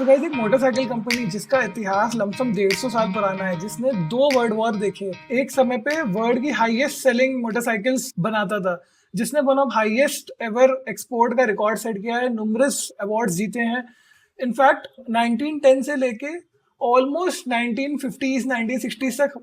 तो गाइस एक motorcycle company जिसका इतिहास लमसम 150 साल पुराना है, जिसने 2 वर्ल्ड वॉर देखे, एक समय पे वर्ल्ड की हाईएस्ट सेलिंग मोटरसाइकिल्स बनाता था, जिसने one of highest ever export का रिकॉर्ड सेट किया है, नुमरस अवार्ड्स जीते हैं। इनफैक्ट 1910 से लेके ऑलमोस्ट 1950s 1960s तक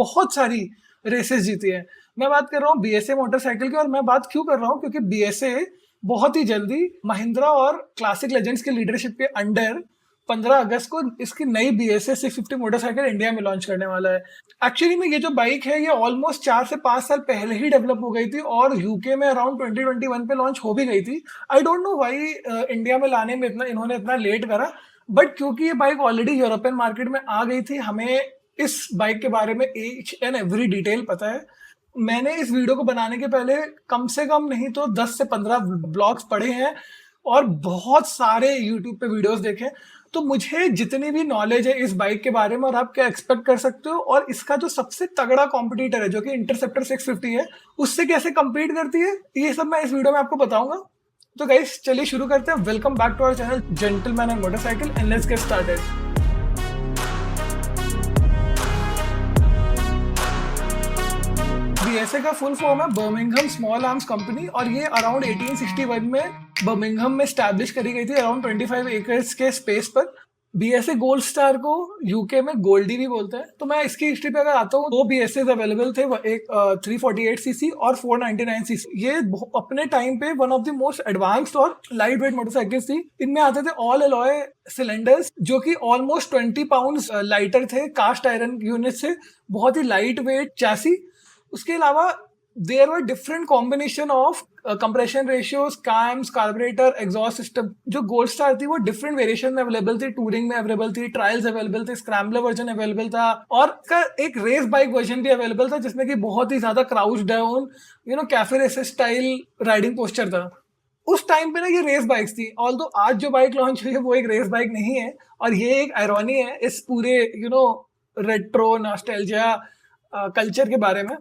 बहुत सारी रेसेस जीती है। मैं बात कर रहा हूँ बीएसए मोटरसाइकिल की, और मैं बात क्यों कर रहा हूँ क्योंकि बीएसए बहुत ही जल्दी महिंद्रा और क्लासिक लेजेंड्स के लीडरशिप के अंडर 15 अगस्त को इसकी नई बीएसए 650 मोटरसाइकिल इंडिया में लॉन्च करने वाला है। एक्चुअली में ये जो बाइक है ये ऑलमोस्ट 4 से 5 साल पहले ही डेवलप हो गई थी और यूके में अराउंड 2021 पे लॉन्च हो भी गई थी। I don't know why India में लाने में इन्होंने इतना लेट करा, बट क्योंकि ये बाइक ऑलरेडी यूरोपियन मार्केट में आ गई थी, हमें इस बाइक के बारे में ईच एंड एवरी डिटेल पता है। मैंने इस वीडियो को बनाने के पहले कम से कम नहीं तो 10 से 15 ब्लॉग्स पढ़े हैं और बहुत सारे यूट्यूब पे वीडियोस देखे, तो मुझे जितनी भी नॉलेज है इस बाइक के बारे में और आप क्या एक्सपेक्ट कर सकते हो और इसका जो सबसे तगड़ा कॉम्पिटिटर है जो कि इंटरसेप्टर 650 है उससे कैसे कम्पीट करती है, ये सब मैं इस वीडियो में आपको बताऊंगा। तो गाइस चलिए शुरू करते हैं। Welcome back to our channel gentleman and motorcycle and let's get started. BSA का फुल फॉर्म है बर्मिंघम स्मॉल आर्म्स कंपनी और ये अराउंड 1861 में बर्मिंघम में स्टैब्लिश करी गई थी अराउंड 25 एकर्स के स्पेस पर। बीएसए गोल्ड स्टार को यूके में गोल्डी भी बोलते हैं। तो मैं इसकी हिस्ट्री पे अगर आता हूँ, 2 बीएसए अवेलेबल थे, एक 348 सीसी और 499 सीसी। ये अपने टाइम पे one of the most advanced और लाइट वेट मोटरसाइकिल्स थी। इनमें आते थे ऑल एलॉय सिलेंडर्स जो कि ऑलमोस्ट 20 पाउंड लाइटर थे कास्ट आयरन यूनिट से, बहुत ही लाइट वेट चैसी। उसके अलावा there were different combination of compression ratios, cams, carburettor, exhaust system. जो गोल्ड स्टार थी वो डिफरेंट वेरिएशन में अवेलेबल थी, टूरिंग में अवेलेबल थी, ट्रायल्स अवेलेबल थे, स्क्रैम्बलर वर्जन अवेलेबल था और इसका एक रेस बाइक वर्जन भी अवेलेबल था जिसमें कि बहुत ही ज्यादा crouch down cafe race style riding posture था। उस टाइम पे ना ये रेस बाइक्स थी, ऑल्दो आज जो बाइक लॉन्च हुई है वो एक रेस बाइक नहीं है और ये एक आयरनी है इस पूरे रेट्रो नॉस्टैल्जिया कल्चर के बारे में।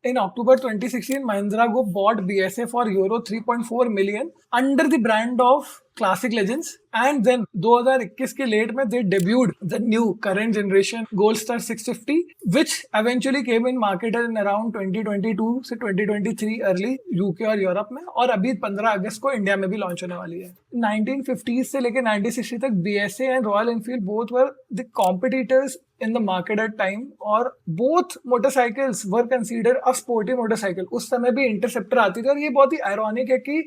In October 2016, Mahindra Group bought BSA for euro 3.4 million under the brand of Classic Legends, and then 2021 के लेट में they debuted the new current generation Goldstar 650, which eventually came in market in around 2022 से 2023 early UK और Europe में, और अभी 15 अगस्त को India में भी लॉन्च होने वाली है। 1950s से लेकर 1960 तक BSA and Royal Enfield both were the competitors in the market at time, और both motorcycles were considered a sporty motorcycle। उस समय भी इंटरसेप्टर आती थी और ये बहुत ही आयरॉनिक है कि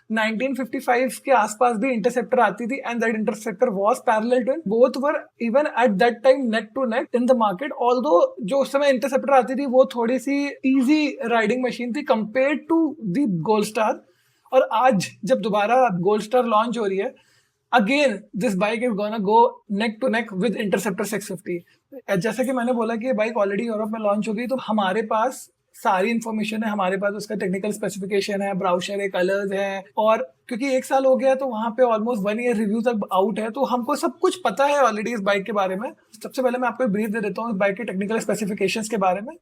1955 के आसपास भी इंटरसेप्टर आती थी and that Interceptor was parallel to, both were even at that time neck to neck in the market. Although जो उस समय इंटरसेप्टर आती थी वो थोड़ी सी इजी राइडिंग मशीन थी compare to the Gold Star, और आज जब दोबारा गोल्ड स्टार लॉन्च हो रही है again this bike is gonna go neck to neck with Interceptor 650। जैसा कि मैंने बोला कि ये बाइक ऑलरेडी यूरोप में लॉन्च हो गई, तो हमारे पास सारी इन्फॉर्मेशन है, हमारे पास उसका टेक्निकल स्पेसिफिकेशन है, ब्राउशर है, कलर्स है, और क्योंकि 1 साल हो गया तो वहाँ पे ऑलमोस्ट 1 ईयर रिव्यू तक आउट है, तो हमको सब कुछ पता है ऑलरेडी इस बाइक के बारे में। सबसे पहले मैं आपको ब्रीफ दे देता हूँ इस बाइक के टेक्निकल स्पेसिफिकेशंस के बारे में।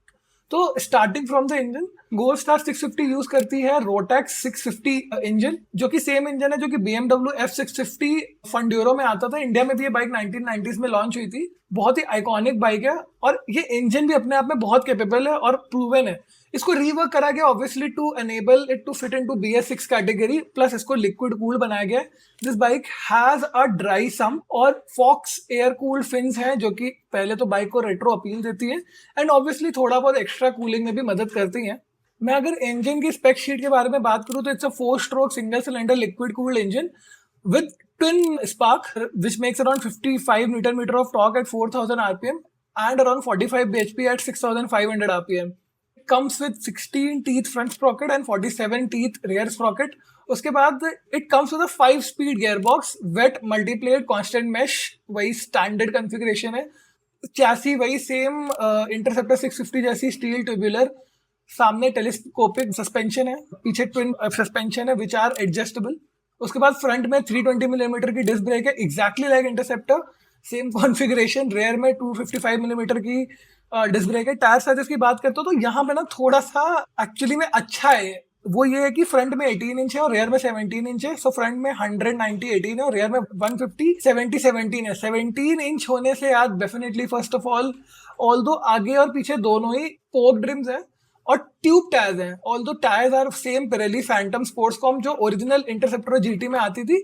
तो starting from the engine, gold Star 650 use करती है रोटैक्स 650 इंजन, जो कि सेम इंजन है जो कि BMW F650 फंड्यूरो में आता था। इंडिया में भी ये बाइक 1990s में लॉन्च हुई थी। बहुत ही आइकॉनिक बाइक है और ये इंजन भी अपने आप में बहुत कैपेबल है और प्रूवन है। इसको रीवर्क करा गया obviously to enable it to fit into BS6 category, plus इसको लिक्विड कूल बनाया गया है। This bike has a dry sump और फॉक्स एयर कूल्ड फिन्स हैं जो कि पहले तो बाइक को रेट्रो अपील देती है एंड ऑब्वियसली थोड़ा बहुत एक्स्ट्रा कूलिंग में भी मदद करती हैं। मैं अगर इंजन की स्पेक शीट के बारे में बात करूं तो it's a 4 stroke single cylinder liquid cooled engine with twin spark which makes around 55 Newton meter of torque at 4000 rpm and around 45 bhp at 6500 rpm. It comes with 16 teeth front sprocket and 47 teeth rear sprocket. उसके बाद it comes with a 5-speed gearbox, wet multiplate constant mesh, वही standard configuration है। Chassis वही same interceptor 650 जैसी steel tubular, सामने telescopic suspension है, पीछे twin suspension है विच आर एडजस्टेबल। उसके बाद फ्रंट में 320 मिलीमीटर की डिस्क ब्रेक है exactly like Interceptor, same configuration. Rear में 255 मिलीमीटर की डिस्क ब्रेक है। टायर साइज की बात करते हो तो यहाँ पे ना थोड़ा सा एक्चुअली में अच्छा है वो ये है कि फ्रंट में 18 इंच है और रेयर में 17 इंच है। सो फ्रंट में 190 18 है और रेयर में 150 70 17 है। 17 इंच होने से यार डेफिनेटली फर्स्ट ऑफ ऑल दो आगे और पीछे दोनों ही पोक ड्रिम्स है और ट्यूब टायर्स हैं। ऑल दो tyres are same Pirelli Phantom Sportscomp जो ओरिजिनल इंटरसेप्टर और जीटी में आती थी,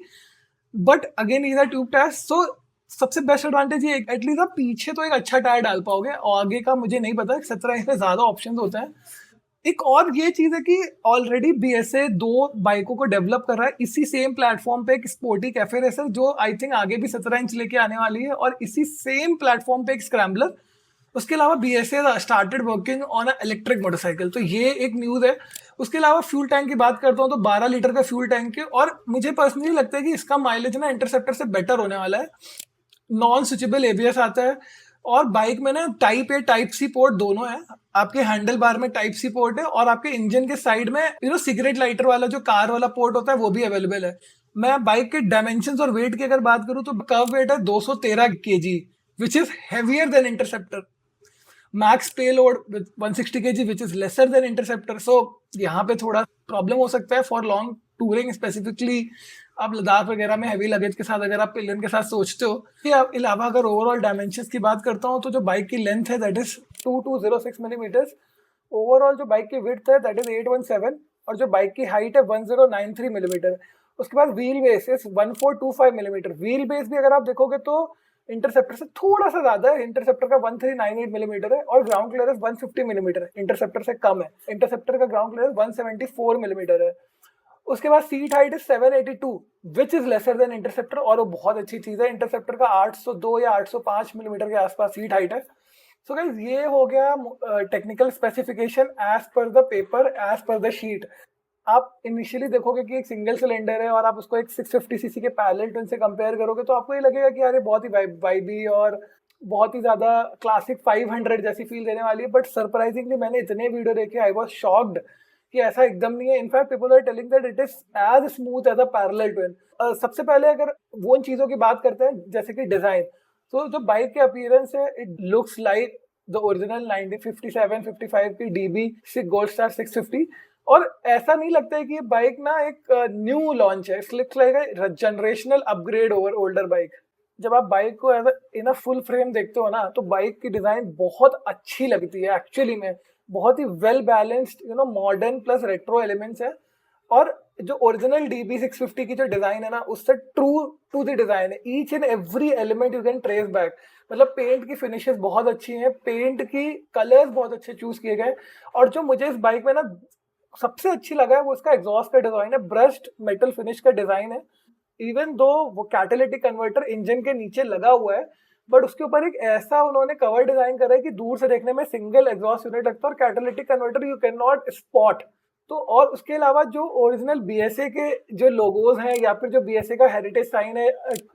but again is tube tyres. So सबसे बेस्ट एडवांटेज ये एटलीस्ट आप पीछे तो एक अच्छा टायर डाल पाओगे और आगे का मुझे नहीं पता, 17 इंच में ज्यादा ऑप्शंस होते हैं। एक और ये चीज है कि ऑलरेडी बीएसए दो बाइकों को डेवलप कर रहा है इसी सेम प्लेटफॉर्म पे, एक स्पोर्टी कैफे रेसर जो आई थिंक आगे भी 17 इंच लेके आने वाली है, और इसी सेम प्लेटफॉर्म पे एक स्क्रैम्बलर। उसके अलावा BSA started working on a electric motorcycle, तो ये एक न्यूज है। उसके अलावा फ्यूल टैंक की बात करता हूँ तो 12 लीटर का फ्यूल टैंक है, और मुझे पर्सनली लगता है कि इसका माइलेज ना इंटरसेप्टर से बेटर होने वाला है। नॉन स्विचेबल एबीएस आता है, और बाइक में ना type A type C port दोनों है। आपके हैंडल बार में टाइप सी पोर्ट है, और आपके इंजन के साइड में सिगरेट लाइटर वाला जो कार वाला पोर्ट होता है वो भी अवेलेबल है। मैं बाइक के डायमेंशन और वेट की अगर बात करूं तो कर्व वेट है 213 kg, which is heavier than Interceptor. Max payload with 160 kg which is lesser than Interceptor. So यहाँ पे थोड़ा प्रॉब्लम हो सकता है फॉर लॉन्ग टूरिंग, स्पेसिफिकली आप लद्दाख वगैरह में हैवी लगेज के साथ अगर आप पिलियन के साथ सोचते हो। इसके अलावा अगर ओवरऑल डायमेंशंस की बात करता हूँ तो जो बाइक की लेंथ है दैट इज 2206 मिलीमीटर्स। ओवरऑल जो बाइक की विड्थ है दैट इज 817, और जो बाइक की हाइट है 1093 मिलीमीटर। उसके बाद wheel base is 1425 millimetre. Wheel base भी अगर आप देखोगे तो इंटरसेप्टर से थोड़ा सा ज्यादा है, इंटरसेप्टर का 1398 मिलीमीटर है, और ग्राउंड क्लियरेंस 150 मिलीमीटर है, इंटरसेप्टर से कम है। इंटरसेप्टर का ग्राउंड क्लियरेंस 174 मिलीमीटर है। उसके बाद seat height is 782 which is lesser than interceptor, और वो बहुत अच्छी चीज है। इंटरसेप्टर का 802 या 805 मिलीमीटर के आसपास सीट हाइट है। सो गाइस ये हो गया technical specification as per the paper, as per the sheet. आप इनिशियली देखोगे कि एक सिंगल सिलेंडर है और आप उसको एक 650 सीसी के पैरेलल ट्विन से कंपेयर करोगे तो आपको ये लगेगा कि यार ये बहुत ही वाइबी और बहुत ही ज्यादा क्लासिक 500 जैसी फील देने वाली है। बट सरप्राइजिंगली मैंने इतने वीडियो देखे, आई वाज शॉक्ड कि ऐसा एकदम नहीं है। In fact people are telling that it is as smooth as a parallel twin. सबसे पहले अगर वो उन चीजों की बात करते हैं जैसे कि डिजाइन, तो जो बाइक के अपीयरेंस है it looks like the original 1957 55 की डीबी गोल्ड स्टार 650, और ऐसा नहीं लगता है कि ये बाइक ना एक न्यू लॉन्च है। It's looks like a generational upgrade over older bike. जब आप बाइक को as in a full frame देखते हो ना तो बाइक की डिजाइन बहुत अच्छी लगती है एक्चुअली में। बहुत ही well balanced modern plus retro elements है, और जो ओरिजिनल डीबी 650 की जो डिजाइन है ना उससे ट्रू टू द डिजाइन है। Each and every element you can trace back. मतलब पेंट की फिनिशेस बहुत अच्छी हैं, पेंट की कलर्स बहुत अच्छे चूज किए गए, और जो मुझे इस बाइक में ना सबसे अच्छी लगा है वो इसका एग्जॉस्ट का डिजाइन है। ब्रश्ड मेटल फिनिश का डिजाइन है। इवन दो वो कैटालिटिक कन्वर्टर इंजन के नीचे लगा हुआ है, बट उसके ऊपर एक ऐसा उन्होंने कवर डिजाइन करा है कि दूर से देखने में सिंगल एग्जॉस्ट यूनिट लगता है, और catalytic converter you can not spot. तो और उसके अलावा जो ओरिजिनल बीएसए के जो लोगोज हैं या फिर जो बीएसए का हेरिटेज साइन है,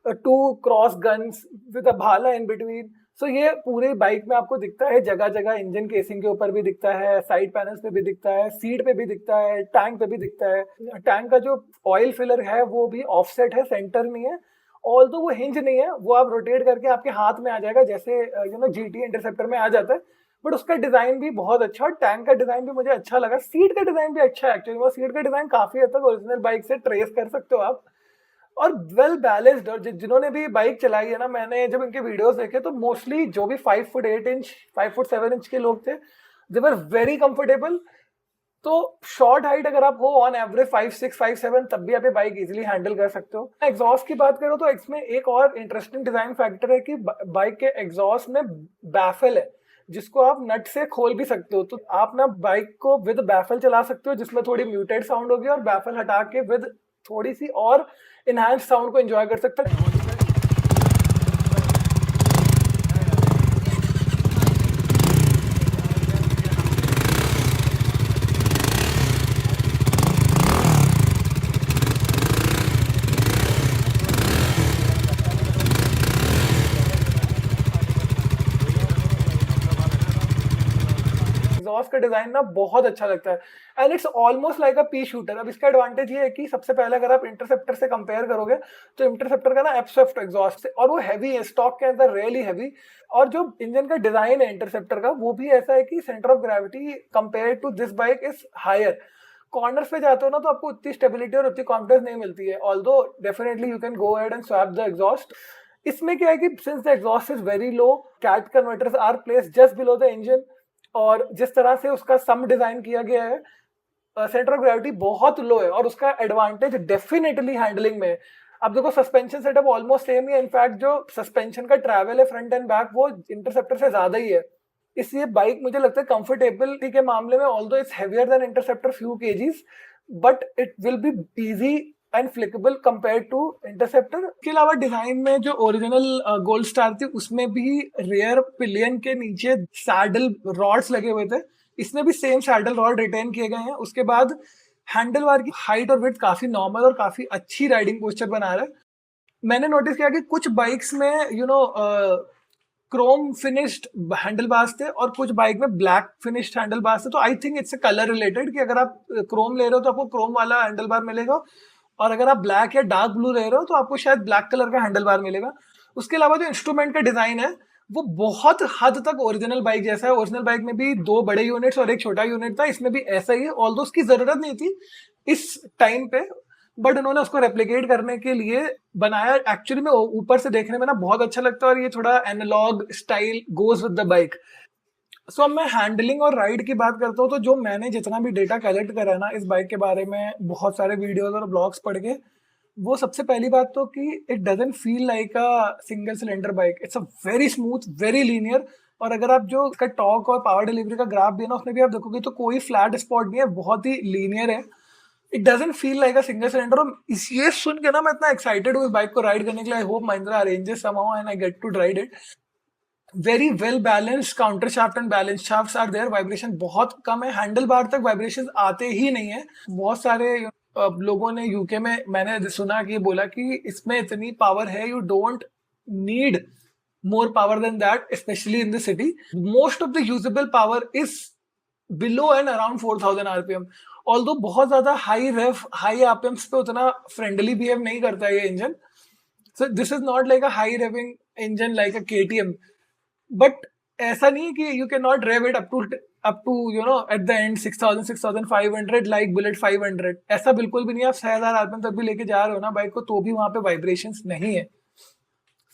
two cross guns with a भाला इन बिटवीन, सो ये पूरे बाइक में आपको दिखता है। जगह जगह इंजन केसिंग के ऊपर भी दिखता है, साइड पैनल्स पे भी दिखता है, सीट पे भी दिखता है, टैंक पे भी दिखता है। टैंक का जो ऑयल फिलर है वो भी ऑफसेट है, सेंटर नहीं है। ऑल तो वो हिंज नहीं है, वो आप रोटेट करके आपके हाथ में आ जाएगा जैसे जीटी इंटरसेप्टर में आ जाता है। बट उसका डिजाइन भी बहुत अच्छा, और टैंक का डिजाइन भी मुझे अच्छा लगा। सीट का डिजाइन भी अच्छा है एक्चुअली, वो सीट का डिजाइन काफी हद तक ओरिजिनल बाइक से ट्रेस कर सकते हो आप, और वेल बैलेंस्ड। और जिन्होंने भी बाइक चलाई है ना, मैंने जब इनके वीडियोस देखे तो मोस्टली जो भी 5'8" 5'7" के लोग थे दे वर वेरी कंफर्टेबल। तो शॉर्ट हाइट अगर आप हो ऑन एवरेज 5'6" 5'7", तब भी आप ये बाइक इजीली हैंडल कर सकते हो। एग्जॉस्ट की बात करो तो इसमें एक और इंटरेस्टिंग डिजाइन फैक्टर है कि बाइक के एग्जॉस्ट में बैफल है जिसको आप नट से खोल भी सकते हो। तो आप ना बाइक को विद बैफल चला सकते हो जिसमें थोड़ी म्यूटेड साउंड होगी, और बैफल हटा के विद थोड़ी सी और इनहैंस साउंड को एंजॉय कर सकते हो। एग्जॉस्ट का डिजाइन ना बहुत अच्छा लगता है, and it's almost like a P shooter. अब इसका एडवांटेज ये है कि सबसे पहले अगर आप इंटरसेप्टर से कंपेयर करोगे तो इंटरसेप्टर का ना एब्सॉफ्ट एग्जॉस्ट से, और वो हैवी है, स्टॉक के अंदर रियली हैवी। और जो इंजन का डिजाइन है इंटरसेप्टर का वो भी ऐसा है कि centre of gravity compare to this bike is higher. Corners पे जाते हो ना तो आपको उतनी स्टेबिलिटी और उतनी कॉन्फिडेंस नहीं मिलती है, although definitely you can go ahead and swap the exhaust. इसमें क्या है कि since the exhaust is very low, cat converters are placed just below the engine, और जिस तरह से उसका सम डिजाइन किया गया है, सेंटर ऑफ ग्रेविटी बहुत लो है और उसका एडवांटेज डेफिनेटली हैंडलिंग में है। अब देखो सस्पेंशन सेटअप ऑलमोस्ट सेम ही है, इनफैक्ट जो सस्पेंशन का ट्रैवल है फ्रंट एंड बैक वो इंटरसेप्टर से ज्यादा ही है, इसलिए बाइक मुझे लगता है कंफर्टेबिलिटी के मामले में although it's heavier than Interceptor few kgs, but it will be easy and flickable compare to Interceptor. इसके अलावा डिजाइन में जो ओरिजिनल गोल्ड स्टार थी उसमें भी रेयर पिलियन के नीचे सैडल रॉड्स लगे हुए थे, इसमें भी सेम सैडल रॉड रिटेन किए गए हैं। उसके बाद हैंडल बार की हाइट और विड्थ काफी नॉर्मल और काफी अच्छी राइडिंग पोस्चर बना रहा है। मैंने नोटिस किया कि कुछ बाइक्स में क्रोम फिनिश्ड हैंडल बार्स थे और कुछ बाइक में ब्लैक फिनिश्ड हैंडल बार्स थे, तो I think its colour related कि अगर आप क्रोम ले रहे हो तो आपको क्रोम वाला हैंडल बार मिलेगा, और अगर आप ब्लैक या डार्क ब्लू ले रहे हो तो आपको शायद ब्लैक कलर का हैंडल बार मिलेगा। उसके अलावा जो इंस्ट्रूमेंट का डिजाइन है वो बहुत हद तक ओरिजिनल बाइक जैसा है। ओरिजिनल बाइक में भी 2 बड़े यूनिट्स और एक छोटा यूनिट था, इसमें भी ऐसा ही है, ऑल्दो उसकी जरूरत नहीं थी इस टाइम पे, बट उन्होंने उसको रेप्लिकेट करने के लिए बनाया। एक्चुअली में ऊपर से देखने में ना बहुत अच्छा लगता है और ये थोड़ा analog style goes with the bike. So अब मैं हैंडलिंग और राइड की बात करता हूँ, तो जो मैंने जितना भी डेटा कलेक्ट करा है ना इस बाइक के बारे में, बहुत सारे वीडियोस और ब्लॉग्स पढ़ के, वो सबसे पहली बात तो कि it doesn't feel like a single cylinder bike, it's a very smooth, very linear. और अगर आप जो इसका टॉर्क और पावर डिलीवरी का ग्राफ भी है ना उसमें भी आप देखोगे तो कोई फ्लैट स्पॉट नहीं है, बहुत ही लीनियर है। It doesn't feel like a single cylinder. और ये सुन के ना मैं इतना एक्साइटेड हूँ इस बाइक को राइड करने के लिए। I hope Mahindra arranges somehow and I get to ride it. Very well balanced counter shaft and balance shafts are there, vibration बहुत कम है, हैंडल बार तक वाइब्रेशन आते ही नहीं है। बहुत सारे लोगों ने यूके में मैंने सुना कि बोला कि इसमें इतनी पावर है, you don't need more power than that, especially in the city. Most of the usable power is below and around 4000 rpm, although बहुत ज्यादा हाई रेव हाई आरपीएम्स पे उतना फ्रेंडली बिहेव नहीं करता है ये engine. So this is not like a high revving engine like a KTM, but ऐसा नहीं है कि you can not rev it up to at the end 6000 6500 like Bullet 500, ऐसा बिल्कुल भी नहीं है। आप 6000 आरपीएम तक भी लेके जा रहे हो ना बाइक को तो भी वहां पे वाइब्रेशंस नहीं है।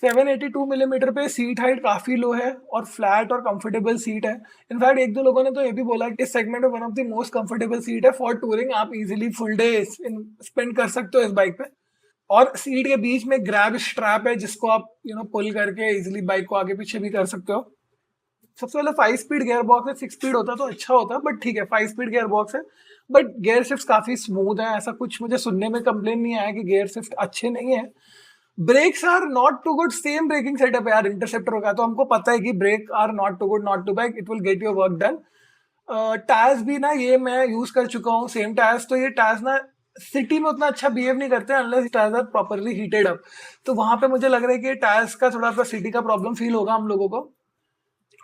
782 मिलीमीटर पे सीट हाइट काफी लो है और फ्लैट और कंफर्टेबल सीट है। इनफैक्ट एक दो लोगों ने तो ये भी बोला कि इस सेगमेंट में one of the most comfortable seat है फॉर टूरिंग, आप इजीली फुल डे स्पेंड कर सकते हो इस बाइक पे। और सीट के बीच में ग्रैब स्ट्रैप है जिसको आप पुल करके इजीली बाइक को आगे पीछे भी कर सकते हो। सबसे पहले 5 स्पीड गियर बॉक्स है, 6 स्पीड होता तो अच्छा होता, बट ठीक है 5 स्पीड गियर बॉक्स है, बट गियर शिफ्ट काफी स्मूथ है, ऐसा कुछ मुझे सुनने में कंप्लेन नहीं आया कि गियर शिफ्ट अच्छे नहीं है। Brakes are not too good, same braking setup है यार इंटरसेप्टर होगा तो हमको पता है कि brake are not too good, not too bad, it will get your work done. Tyres भी ना ये मैं यूज कर चुका हूँ सेम टायर्स, तो ये टायर्स ना सिटी में उतना अच्छा बिहेव नहीं करते unless tyres are properly heated up, तो वहां पे मुझे लग रहा है कि टायर्स का थोड़ा सा सिटी का प्रॉब्लम फील होगा हम लोगों को।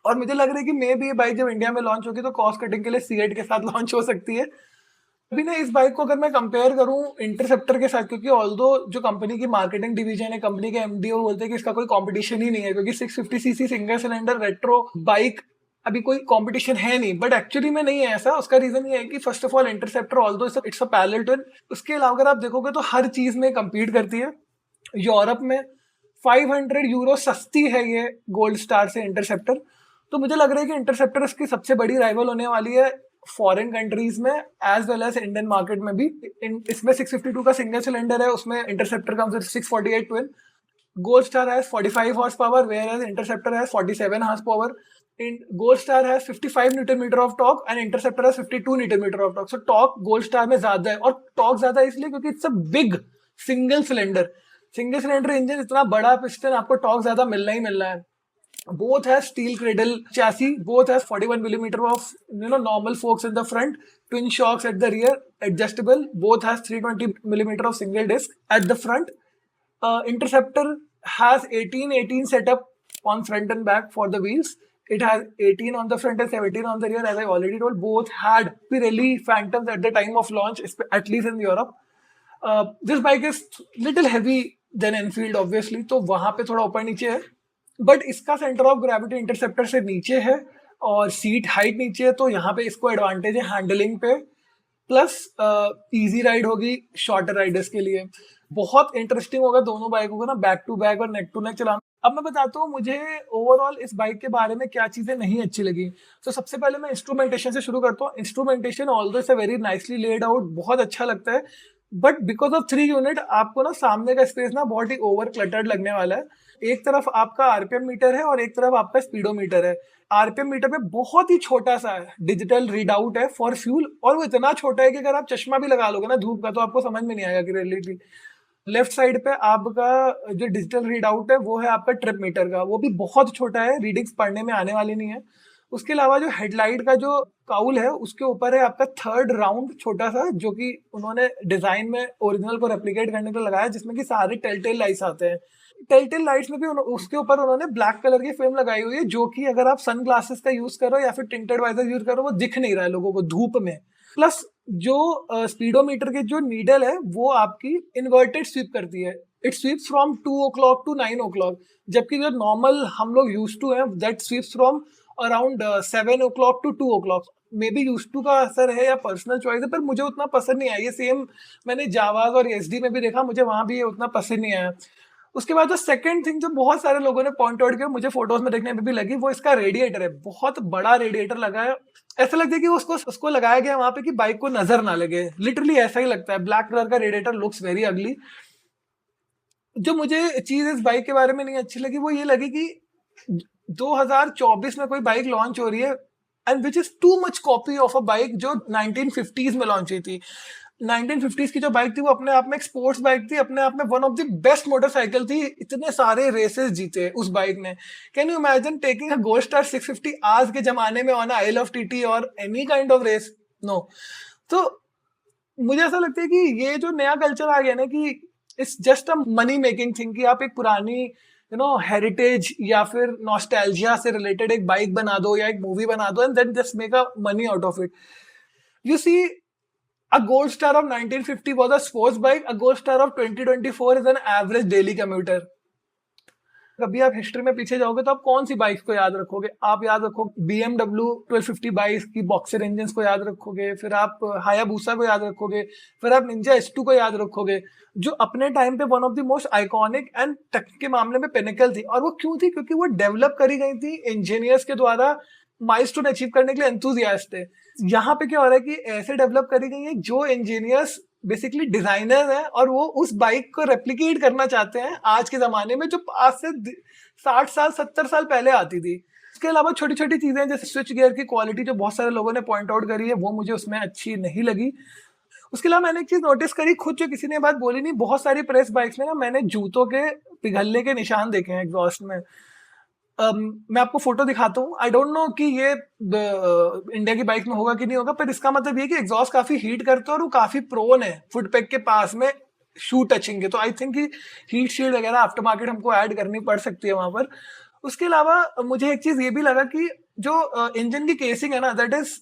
और मुझे लग रहा है कि मे भी ये बाइक जब इंडिया में लॉन्च होगी तो कॉस्ट कटिंग के लिए C8 के साथ लॉन्च हो सकती है। अभी ना इस बाइक को अगर मैं कंपेयर करूं इंटरसेप्टर के साथ, क्योंकि ऑल्दो जो कंपनी की मार्केटिंग डिवीजन है, कंपनी के एमडी वो बोलते हैं कि इसका कोई कंपटीशन ही नहीं है, क्योंकि 650 CC single cylinder retro bike अभी कोई कंपटीशन है नहीं, बट एक्चुअली में नहीं है ऐसा। उसका रीजन ये है कि first of all interceptor although it's a parallel twin, उसके अलावा अगर आप देखोगे तो हर चीज में कम्पीट करती है। यूरोप में 500 यूरो सस्ती है ये गोल्ड स्टार से इंटरसेप्टर, तो मुझे लग रहा है कि इंटरसेप्टर इसकी सबसे बड़ी राइवल होने वाली है फॉरेन कंट्रीज में as well as Indian market में भी। इसमें 652 का सिंगल सिलेंडर है, उसमें Interceptor comes with 648 twin. Gold Star has 45 horse power whereas Interceptor has 47 horse power. Gold Star has 55 newton metre of torque and Interceptor has 52 newton metre of torque. So torque Gold Star में ज्यादा है, और torque ज्यादा है इसलिए क्योंकि it's a big single cylinder engine, इतना बड़ा पिस्टन, आपको टॉर्क ज्यादा मिलना ही मिलना है। Both has steel cradle chassis, both has 41 millimeter of normal forks in the front, twin shocks at the rear, adjustable, both has 320 millimeter of single disc at the front. Interceptor has 18 setup on front and back for the wheels. It has 18 on the front and 17 on the rear, as I already told. Both had Pirelli Phantoms at the time of launch, at least in Europe. This bike is little heavy than Enfield obviously, तो वहां पे थोड़ा ऊपर नीचे है, but इसका centre of gravity interceptor से नीचे है और सीट हाइट नीचे है, तो यहाँ पे इसको एडवांटेज है हैंडलिंग पे। प्लस इजी राइड होगी शॉर्टर राइडर्स के लिए। बहुत इंटरेस्टिंग होगा दोनों बाइकों को ना बैक टू बैक और नेक टू नेक चलाना। अब मैं बताता हूँ मुझे ओवरऑल इस बाइक के बारे में क्या चीजें नहीं अच्छी लगी। तो सबसे पहले मैं इंस्ट्रूमेंटेशन से शुरू करता हूँ। Instrumentation although it's very nicely laid out, बहुत अच्छा लगता है, बट बिकॉज ऑफ 3 यूनिट आपको ना सामने का स्पेस ना बहुत ही ओवर क्लटर्ड लगने वाला है। एक तरफ आपका आरपीएम मीटर है और एक तरफ आपका स्पीडोमीटर है। आरपीएम मीटर में बहुत ही छोटा सा डिजिटल रीडआउट है फॉर फ्यूल, और वो इतना छोटा है कि अगर आप चश्मा भी लगा लोगे ना धूप का तो आपको समझ में नहीं आएगा कि रियलिटी। लेफ्ट साइड पे आपका जो डिजिटल रीडआउट है वो है आपका ट्रिप मीटर का, वो भी बहुत छोटा है, रीडिंग्स पढ़ने में आने वाली नहीं है। उसके अलावा जो हेडलाइट का जो काउल है उसके ऊपर है आपका थर्ड राउंड छोटा सा, जो कि उन्होंने डिजाइन में ओरिजिनल को रेप्लिकेट करने के लिए लगाया, जिसमें कि सारे टेलटेल लाइट्स आते हैं। टेलटेल लाइट्स में भी उसके ऊपर उन्होंने ब्लैक कलर की फिल्म लगाई हुई है, जो कि अगर आप सन ग्लासेस का यूज करो या फिर टिंटेड वाइजर यूज करो वो दिख नहीं रहा है लोगों को धूप में। प्लस जो स्पीडोमीटर की जो नीडल है वो आपकी इन्वर्टेड स्वीप करती है। It sweeps from 2 o'clock to 9 o'clock, जबकि जो नॉर्मल हम लोग यूज टू है that sweeps from around 7 o'clock to 2 o'clock। May be use to का असर है या पर्सनल चॉइस है, पर मुझे उतना पसंद नहीं आया। ये सेम मैंने जावाज और एसडी में भी देखा, मुझे वहां भी ये उतना पसंद नहीं आया। उसके बाद जो सेकंड थिंग जो बहुत सारे लोगों ने पॉइंट आउट किया, मुझे फोटोज में देखने में भी लगी, वो इसका रेडिएटर है। बहुत बड़ा रेडिएटर लगा है, ऐसा लगता है कि उसको लगाया गया वहां पे कि बाइक को नजर ना लगे, लिटरली ऐसा ही लगता है। ब्लैक कलर का रेडिएटर लुक्स वेरी अगली। जो मुझे चीज इस बाइक के बारे में नहीं अच्छी लगी वो ये लगी कि 2024 में कोई बाइक लॉन्च हो रही है and which is too much copy of a bike जो 1950s में लॉन्च हुई थी। 1950s की जो बाइक थी वो अपने आप में एक स्पोर्ट्स बाइक थी, अपने आप में one of the best motorcycle थी, इतने सारे रेसेस जीते उस बाइक ने। Can you imagine taking a Gold Star 650 आज के जमाने में ऑन आइल ऑफ टीटी और any kind of race? No. तो मुझे ऐसा लगता है कि ये जो नया कल्चर आ गया ना कि it's just a money making thing, कि आप एक पुरानी हेरिटेज या फिर नॉस्टैल्जिया से रिलेटेड एक बाइक बना दो या एक मूवी बना दो and then just make a money out of it. You see, a gold star of 1950 was a sports bike. A gold star of 2024 is an average daily commuter. कभी आप history में पीछे जाओगे तो आप कौन सी बाइक को याद रखोगे? आप याद रखोगे BMW 1250 बाइक की बॉक्सर इंजन को याद रखोगे, फिर आप हायाबूसा को याद रखोगे, फिर आप निंजा S2 को याद रखोगे, जो अपने टाइम पे one of the most iconic and tech के मामले में पिनिकल थी। और वो क्यों थी? क्योंकि वो डेवलप करी गई थी इंजीनियर्स के द्वारा, माइलस्टोन अचीव करने के लिए एंथुसियास्ट थे। यहाँ पे क्या हो रहा है कि ऐसे डेवलप करी गई है जो इंजीनियर्स बेसिकली डिजाइनर हैं और वो उस बाइक को रेप्लिकेट करना चाहते हैं आज के जमाने में, जो आज से 60 साल 70 साल पहले आती थी। इसके अलावा छोटी छोटी चीजें जैसे स्विच गियर की क्वालिटी जो बहुत सारे लोगों ने पॉइंट आउट करी है वो मुझे उसमें अच्छी नहीं लगी। उसके अलावा मैंने एक चीज नोटिस करी, खुद जो किसी ने बात बोली नहीं, बहुत सारी प्रेस बाइक्स में ना मैंने जूतों के पिघलने के निशान देखे हैं एग्जॉस्ट में। मैं आपको फोटो दिखाता हूँ। आई डोंट नो कि ये इंडिया की बाइक में होगा कि नहीं होगा, पर इसका मतलब ये कि एग्जॉस्ट काफी हीट करते हैं और वो काफी प्रोन है फुट पैक के पास में शू टचिंग के। तो आई थिंक कि हीट शील्ड वगैरह आफ्टर मार्केट हमको ऐड करनी पड़ सकती है वहां पर। उसके अलावा मुझे एक चीज ये भी लगा कि जो इंजन की केसिंग है ना, that is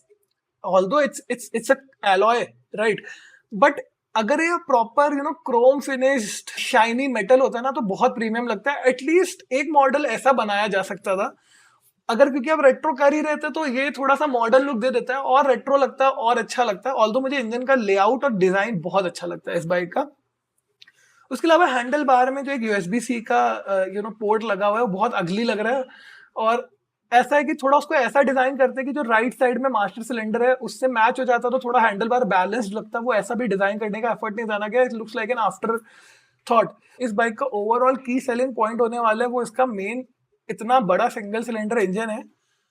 although it's a alloy, right, but अगर ये proper Chrome finished shiny metal होता है ना तो बहुत प्रीमियम लगता है। एटलीस्ट एक मॉडल ऐसा बनाया जा सकता था अगर, क्योंकि अब रेट्रो कर ही रहते तो ये थोड़ा सा मॉडर्न लुक दे देता है और रेट्रो लगता है और अच्छा लगता है। ऑल्दो मुझे इंजन का लेआउट और डिजाइन बहुत अच्छा लगता है इस बाइक का। उसके अलावा हैंडल बार में जो एक USB-C का पोर्ट लगा हुआ है वो बहुत अगली लग रहा है, और ऐसा है कि थोड़ा उसको ऐसा डिजाइन करते हैं कि जो राइट साइड में मास्टर सिलेंडर है उससे मैच हो जाता तो थोड़ा हैंडल बार बैलेंस्ड लगता है। वो ऐसा भी डिजाइन करने का एफर्ट नहीं जाना गया, it looks like an after thought. इस बाइक का ओवरऑल की सेलिंग पॉइंट होने वाला है वो इसका मेन इतना बड़ा सिंगल सिलेंडर इंजन है,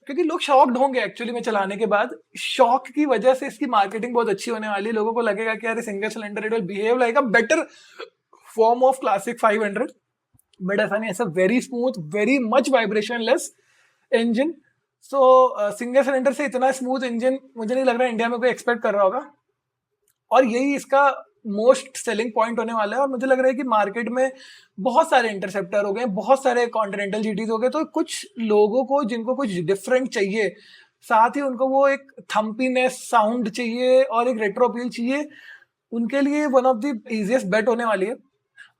क्योंकि लोग शॉक्ड होंगे एक्चुअली में चलाने के बाद। शॉक की वजह से इसकी मार्केटिंग बहुत अच्छी होने वाली है। लोगों को लगेगा कि यार single cylinder it will behave like a better form of classic 500, but ऐसा नहीं, ऐसा very smooth, very much vibration less engine. सो सिंगल सिलेंडर से इतना स्मूथ इंजन मुझे नहीं लग रहा इंडिया में कोई एक्सपेक्ट कर रहा होगा, और यही इसका मोस्ट सेलिंग पॉइंट होने वाला है। और मुझे लग रहा है कि मार्केट में बहुत सारे इंटरसेप्टर हो गए, बहुत सारे कॉन्टिनेंटल जीटीज हो गए, तो कुछ लोगों को जिनको कुछ डिफरेंट चाहिए, साथ ही उनको वो एक थम्पीनेस साउंड चाहिए और एक रेट्रो अपील चाहिए, उनके लिए वन ऑफ द इजीएस्ट बेट होने वाली है।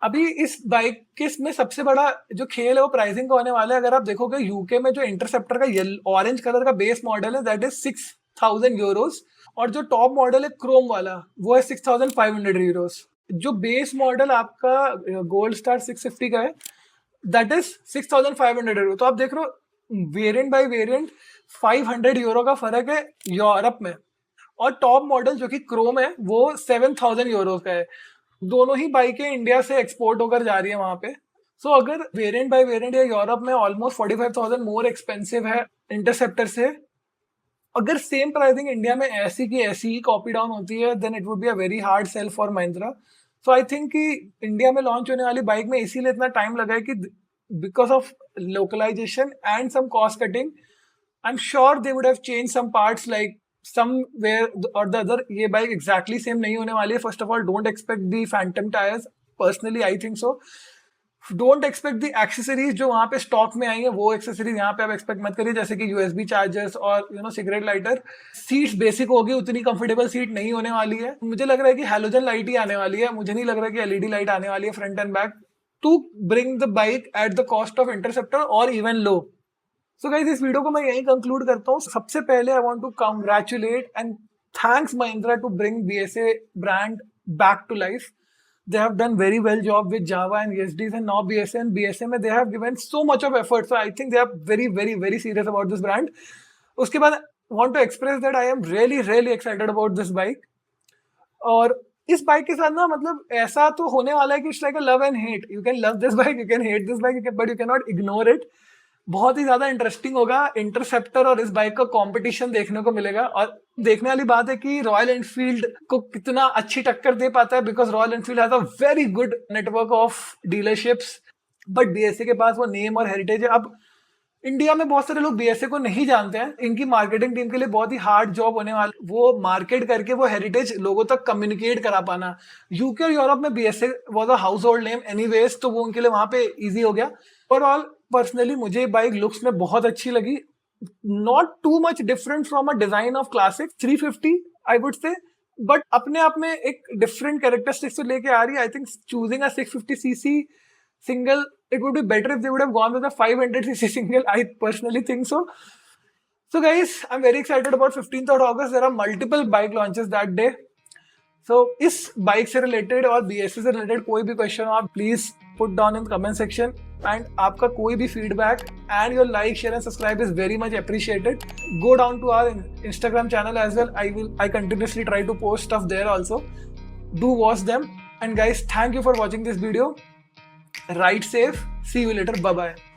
अभी इस बाइक के में सबसे बड़ा जो खेल है वो प्राइसिंग का होने वाला है। अगर आप देखोगे यूके में जो इंटरसेप्टर का ऑरेंज कलर का बेस मॉडल है दैट इज 6,000 यूरोज, और जो टॉप मॉडल है क्रोम वाला वो है 6,500 यूरोस। जो बेस मॉडल आपका गोल्ड स्टार 650 का है दैट इज 6,500 यूरो। तो आप देख रहे हो वेरिएंट बाय वेरिएंट 500 यूरो का फर्क है यूरोप में। और टॉप मॉडल जो कि क्रोम है वो 7,000 यूरो का है। दोनों ही बाइकें इंडिया से एक्सपोर्ट होकर जा रही है वहां पे। सो अगर वेरिएंट बाय वेरिएंट या यूरोप में ऑलमोस्ट 45,000 मोर एक्सपेंसिव है इंटरसेप्टर से, अगर सेम प्राइसिंग इंडिया में ऐसी की ऐसी ही कॉपी डाउन होती है then it would be a very hard sell for Mahindra. So I think कि इंडिया में लॉन्च होने वाली बाइक में इसीलिए इतना टाइम लगा है कि because of localisation and some cost cutting I am sure they would have change some parts like somewhere और द अदर। ये बाइक एग्जैक्टली सेम नहीं होने वाली है। First of all don't expect the Phantom tyres, personally I think so. Don't expect the accessories जो वहां पे stock में आई है, वो एक्सेसरीज यहाँ पे आप एक्सपेक्ट मत करिए, जैसे कि यूएसबी चार्जर्स और सिगरेट लाइटर। सीट्स बेसिक होगी, उतनी कंफर्टेबल सीट नहीं होने वाली है। मुझे लग रहा है कि हैलोजन लाइट ही आने वाली है, मुझे नहीं लग रहा कि एलईडी लाइट आने वाली है front and back to bring the bike at the cost of Interceptor और इवन लो। सो गाइस इस वीडियो को मैं यहीं कंक्लूड करता हूँ। सबसे पहले I want to congratulate and thanks Mahindra to bring BSA brand back to life. They have done very well job with Java and ESDs and now BSA and BSA में they have given so much of effort. So I think they are very very very serious about this brand. उसके बाद want to express that I am really really excited about this bike. और इस bike के साथ ना मतलब ऐसा तो होने वाला है कि it's like a love and hate. You can love this bike, you can hate this bike, but you can not ignore it. बहुत ही ज्यादा इंटरेस्टिंग होगा इंटरसेप्टर और इस बाइक का कंपटीशन देखने को मिलेगा। और देखने वाली बात है कि रॉयल एनफील्ड को कितना अच्छी टक्कर दे पाता है, because royal Enfield has a very good network of dealerships, but BSA के पास वो नेम और हेरिटेज है। अब इंडिया में बहुत सारे लोग बीएसए को नहीं जानते हैं, इनकी मार्केटिंग टीम के लिए बहुत ही हार्ड जॉब होने वाला, वो मार्केट करके वो हेरिटेज लोगों तक कम्युनिकेट करा पाना। यूके और यूरोप में BSA was a house hold name anyways, तो वो उनके लिए वहां पे इजी हो गया। ओवरऑल पर्सनली मुझे बाइक लुक्स में बहुत अच्छी लगी, not too much different from a design of classic 350 I would say, but अपने आप में एक डिफरेंट कैरेक्टरिस्टिक्स लेके आ रही है। I think choosing a 650cc single, it would be better if they would have gone with a 500cc single. I personally think so. So guys, I'm very excited about 15th of August. There are multiple bike launches that day. So इस बाइक से related और BSA से related कोई भी question हो आप please put down in comment section, and आपका कोई भी feedback and your like share and subscribe is very much appreciated. Go down to our Instagram channel as well. I continuously try to post stuff there also. Do watch them. And guys, thank you for watching this video. Ride safe. See you later. Bye bye.